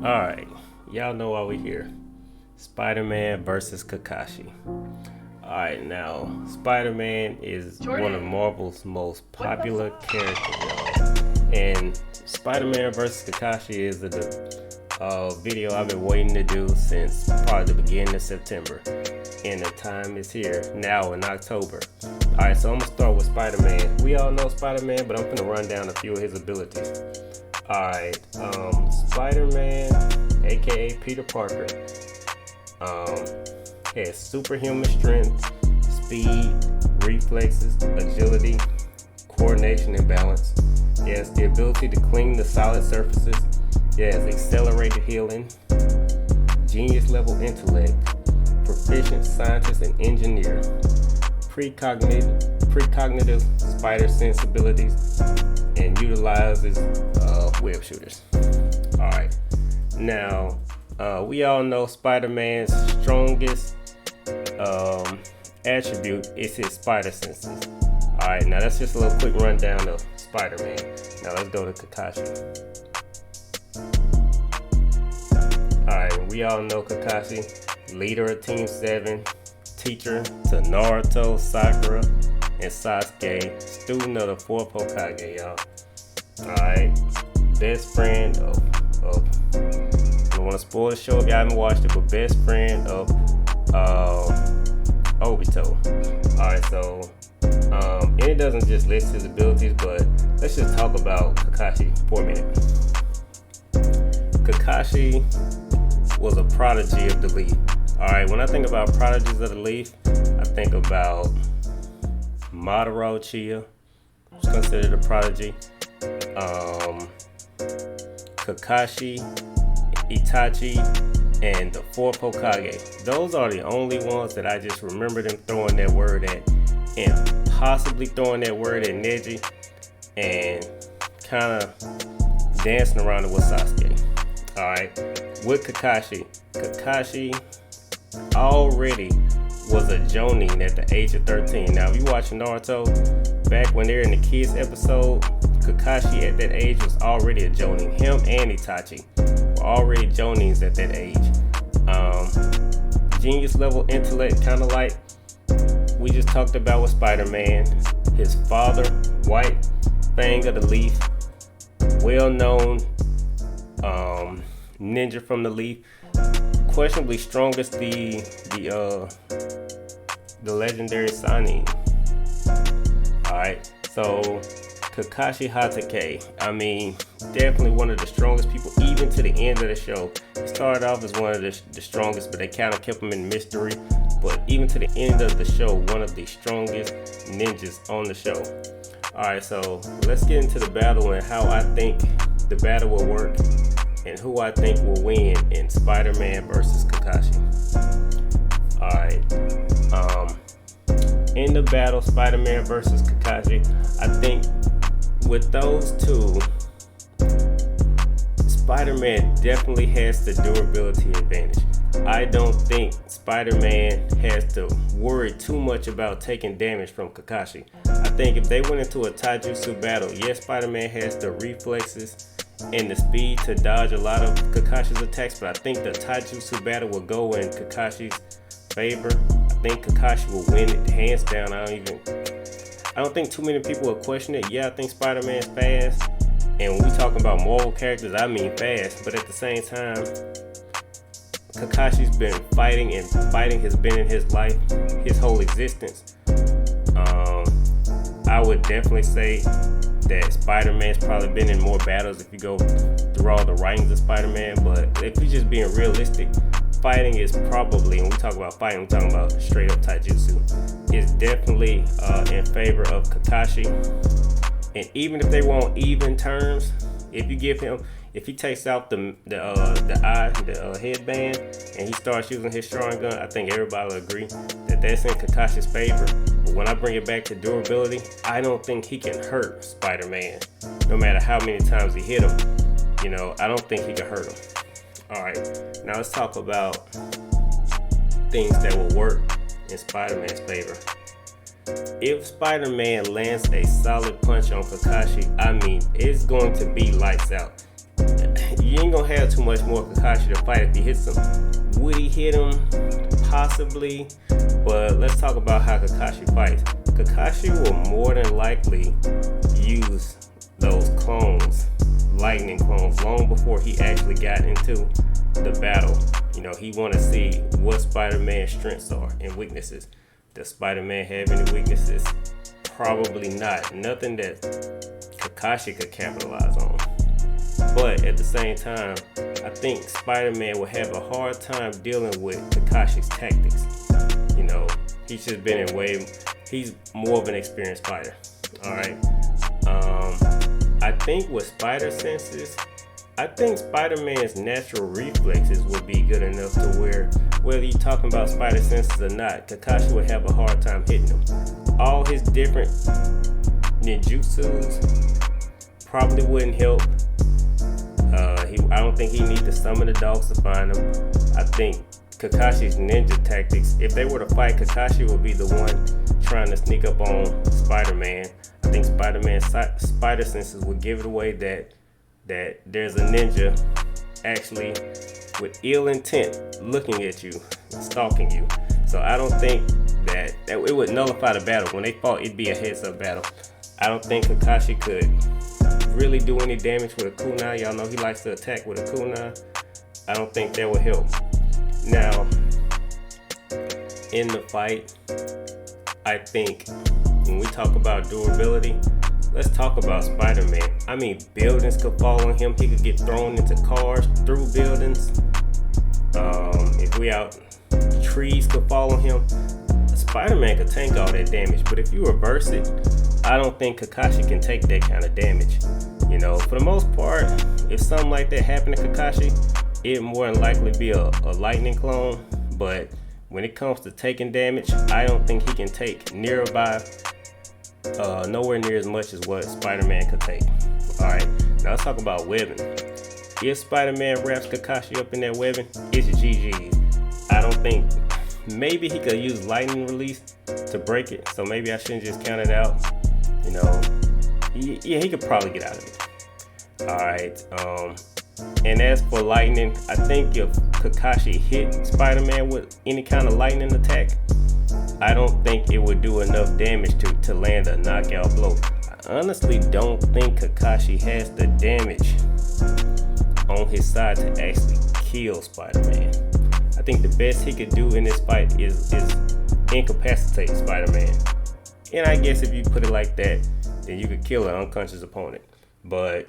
Alright, y'all know why we're here. Spider-Man versus Kakashi. Alright, now, Spider-Man is one of Marvel's most popular characters, y'all. And Spider-Man vs. Kakashi is a video I've been waiting to do since probably the beginning of September. And the time is here, now in October. Alright, so I'm gonna start with Spider-Man. We all know Spider-Man, but I'm gonna run down a few of his abilities. Alright, Spider-Man, aka Peter Parker, has superhuman strength, speed, reflexes, agility, coordination, and balance. He has the ability to clean the solid surfaces. He has accelerated healing, genius level intellect, proficient scientist and engineer, precognitive spider sense abilities, and utilizes web shooters. Alright, now we all know Spider-Man's strongest attribute is his spider senses. Alright, now that's just a little quick rundown of Spider-Man. Now let's go to Kakashi. Alright, we all know Kakashi, leader of Team 7, teacher to Naruto, Sakura, and Sasuke, student of the 4th Hokage, y'all. Alright, best friend of I don't want to spoil the show if y'all haven't watched it, but best friend of Obito. Alright, so and it doesn't just list his abilities, but let's just talk about Kakashi for a minute. Kakashi was a prodigy of the Leaf. Alright, when I think about prodigies of the Leaf, I think about Madara Uchiha, who's considered a prodigy. Kakashi, Itachi, and the 4th Hokage. Those are the only ones that I just remember them throwing that word at, and possibly throwing that word at Neji, and kind of dancing around it with Sasuke. Alright, with Kakashi already was a Jonin at the age of 13. Now, if you watch Naruto, back when they're in the kids episode, Kakashi at that age was already a Jonin. Him and Itachi were already Jonins at that age. Genius level intellect, kind of like we just talked about with Spider-Man. His father, White Fang of the Leaf, well-known ninja from the Leaf, questionably strongest the legendary Sanin. Alright, so Kakashi Hatake, I mean, definitely one of the strongest people, even to the end of the show. He started off as one of the strongest, but they kind of kept him in mystery. But even to the end of the show, one of the strongest ninjas on the show. Alright, so let's get into the battle and how I think the battle will work and who I think will win in Spider-Man versus Kakashi. Alright, in the battle, Spider-Man versus Kakashi, I think with those two, Spider-Man definitely has the durability advantage. I don't think Spider-Man has to worry too much about taking damage from Kakashi. I think if they went into a taijutsu battle, yes, Spider-Man has the reflexes and the speed to dodge a lot of Kakashi's attacks, but I think the taijutsu battle will go in Kakashi's favor. I think Kakashi will win it hands down. I don't think too many people will question it. Yeah, I think Spider-Man's fast, and when we talking about Marvel characters, I mean fast, but at the same time, Kakashi's been fighting, and fighting has been in his life, his whole existence. I would definitely say that Spider-Man's probably been in more battles if you go through all the writings of Spider-Man, but if you're just being realistic, fighting is probably, when we talk about fighting, we're talking about straight up taijutsu, is definitely in favor of Kakashi. And even if they want even terms, if he takes out the headband, and he starts using his strong gun, I think everybody will agree that that's in Kakashi's favor. But when I bring it back to durability, I don't think he can hurt Spider-Man, no matter how many times he hit him. I don't think he can hurt him. Alright, now let's talk about things that will work in Spider-Man's favor. If Spider-Man lands a solid punch on Kakashi, I mean, it's going to be lights out. you ain't gonna have too much more Kakashi to fight if he hits him. Would he hit him? Possibly. But let's talk about how Kakashi fights. Kakashi will more than likely use those clones, lightning clones, long before he actually got into the battle. You know, he want to see what Spider-Man's strengths are and weaknesses. Does Spider-Man have any weaknesses? Probably not. Nothing that Kakashi could capitalize on. But at the same time, I think Spider-Man will have a hard time dealing with Kakashi's tactics. You know, he's just been he's more of an experienced fighter. Alright. I think with spider senses, I think Spider-Man's natural reflexes would be good enough to where, whether you're talking about spider senses or not, Kakashi would have a hard time hitting him. All his different ninjutsus probably wouldn't help. I don't think he needs to summon the dogs to find him. I think Kakashi's ninja tactics, if they were to fight, Kakashi would be the one trying to sneak up on Spider-Man. I think Spider-Man's spider senses would give it away that there's a ninja actually with ill intent looking at you, stalking you. So I don't think that it would nullify the battle. When they fought, it'd be a heads-up battle. I don't think Kakashi could really do any damage with a kunai. Y'all know he likes to attack with a kunai. I don't think that would help. Now, in the fight, I think when we talk about durability, let's talk about Spider-Man. I mean, buildings could fall on him. He could get thrown into cars, through buildings. If we out, trees could fall on him. Spider-Man could tank all that damage. But if you reverse it, I don't think Kakashi can take that kind of damage. You know, for the most part, if something like that happened to Kakashi, it'd more than likely be a lightning clone. But when it comes to taking damage, I don't think he can take nowhere near as much as what Spider-Man could take. Alright, now let's talk about webbing. If Spider-Man wraps Kakashi up in that webbing, it's GG. I don't think, maybe he could use lightning release to break it, so maybe I shouldn't just count it out. You know, yeah, he could probably get out of it. Alright, and as for lightning, I think if Kakashi hit Spider-Man with any kind of lightning attack, I don't think it would do enough damage to land a knockout blow. I honestly don't think Kakashi has the damage on his side to actually kill Spider-Man. I think the best he could do in this fight is incapacitate Spider-Man. And I guess if you put it like that, then you could kill an unconscious opponent. But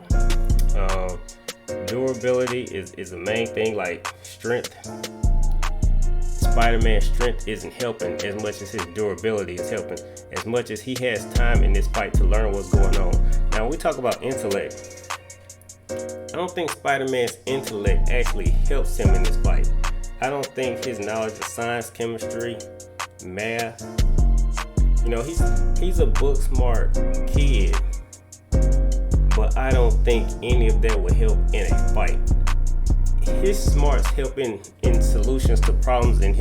durability is the main thing. Like strength, Spider-Man's strength isn't helping as much as his durability is helping, as much as he has time in this fight to learn what's going on. Now when we talk about intellect, I don't think Spider-Man's intellect actually helps him in this fight. I don't think his knowledge of science, chemistry, math, you know, he's a book smart kid, but I don't think any of that would help in a fight. His smarts help in solutions to problems. In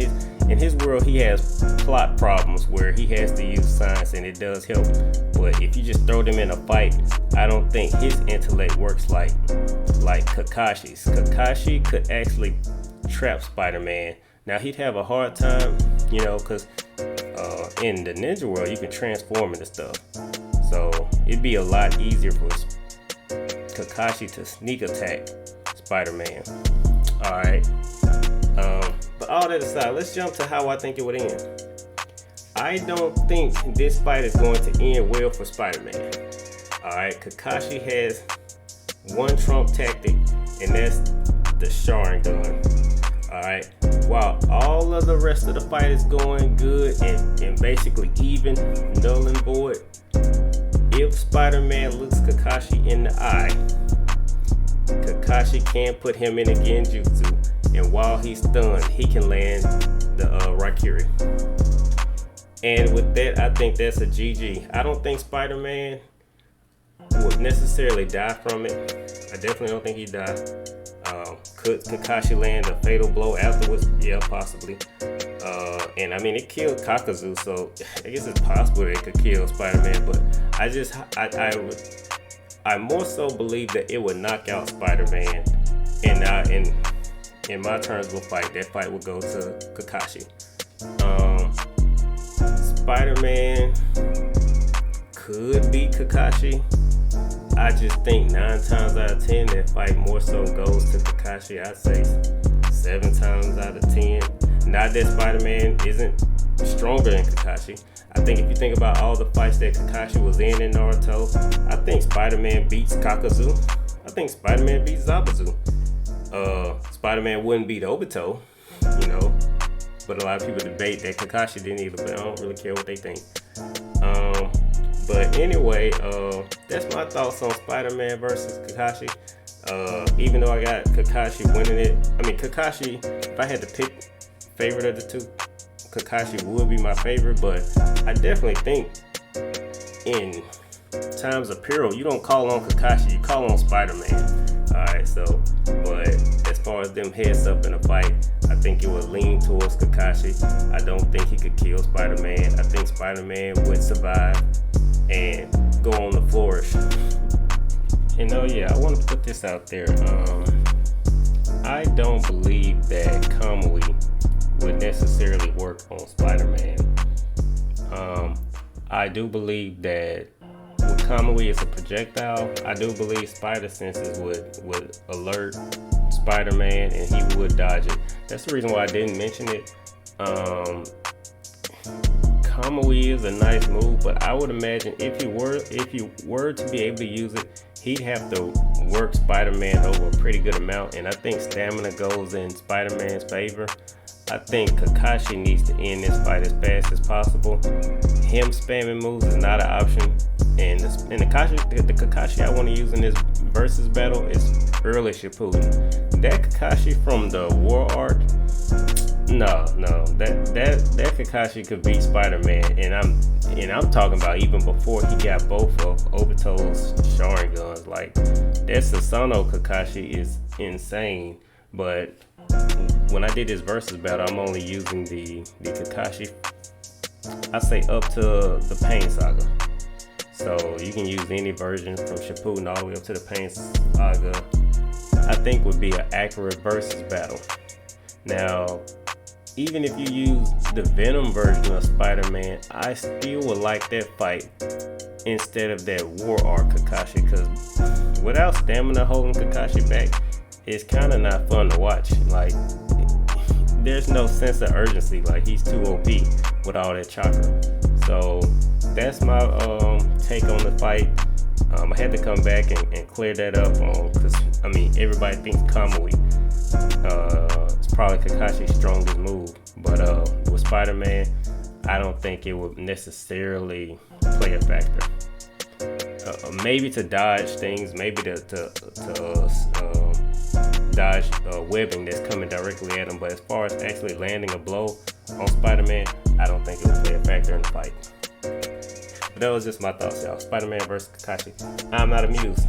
his world, he has plot problems where he has to use science, and it does help. But if you just throw them in a fight, I don't think his intellect works like Kakashi's. Kakashi could actually trap Spider-Man. Now he'd have a hard time, you know, because in the ninja world you can transform into stuff. So it'd be a lot easier for Kakashi to sneak attack Spider-Man. Alright. But all that aside, let's jump to how I think it would end. I don't think this fight is going to end well for Spider-Man. Alright, Kakashi has one trump tactic, and that's the Sharingan. Alright, while all of the rest of the fight is going good and basically even, null and void, if Spider-Man looks Kakashi in the eye, Kakashi can put him in a genjutsu, and while he's stunned, he can land the Raikiri. And with that, I think that's a GG. I don't think Spider-Man would necessarily die from it. I definitely don't think he'd die. Could Kakashi land a fatal blow afterwards? Yeah, possibly. And I mean, it killed Kakazu, so I guess it's possible that it could kill Spider-Man. But I more so believe that it would knock out Spider-Man in my terms of a fight, that fight would go to Kakashi. Spider-Man could beat Kakashi. I just think 9 times out of 10 that fight more so goes to Kakashi. I'd say 7 times out of 10. Not that Spider-Man isn't stronger than Kakashi. I think if you think about all the fights that Kakashi was in Naruto, I think Spider-Man beats Kakazu. I think Spider-Man beats Zabuza. Spider-Man wouldn't beat Obito, you know. But a lot of people debate that Kakashi didn't either, but I don't really care what they think. But anyway, that's my thoughts on Spider-Man versus Kakashi. Even though I got Kakashi winning it, I mean, Kakashi, if I had to pick favorite of the two, Kakashi would be my favorite, but I definitely think in times of peril, you don't call on Kakashi, you call on Spider-Man. Alright, so, but as far as them heads up in a fight, I think it would lean towards Kakashi. I don't think he could kill Spider-Man. I think Spider-Man would survive and go on to flourish. And I want to put this out there. I don't believe that Kamui would necessarily work on Spider-Man. I do believe that with Kamui as a projectile, I do believe spider senses would alert Spider-Man and he would dodge it. That's the reason why I didn't mention it. Kamui is a nice move, but I would imagine if he were to be able to use it, he'd have to work Spider-Man over a pretty good amount, and I think stamina goes in Spider-Man's favor. I think Kakashi needs to end this fight as fast as possible. Him spamming moves is not an option. And the Kakashi I want to use in this versus battle is early Shippuden. That Kakashi from the War Arc, no, that Kakashi could beat Spider-Man, and I'm talking about even before he got both of Obito's Sharingans. Like, that Susanoo Kakashi is insane, but when I did this versus battle, I'm only using the Kakashi, I say up to the Pain Saga. So you can use any version from Shippuden all the way up to the Pain Saga. I think would be an accurate versus battle. Now, even if you use the Venom version of Spider-Man, I still would like that fight instead of that War Arc Kakashi, because without stamina holding Kakashi back, it's kind of not fun to watch. Like, there's no sense of urgency. Like, he's too OP with all that chakra. So that's my take on the fight. I had to come back and clear that up because I mean, everybody thinks Kamui it's probably Kakashi's strongest move, but with Spider-Man, I don't think it would necessarily play a factor. Maybe to dodge things, maybe to dodge webbing that's coming directly at him, but as far as actually landing a blow on Spider-Man, I don't think it would play a factor in the fight. But that was just my thoughts, y'all. Spider-Man versus Kakashi. I'm not amused.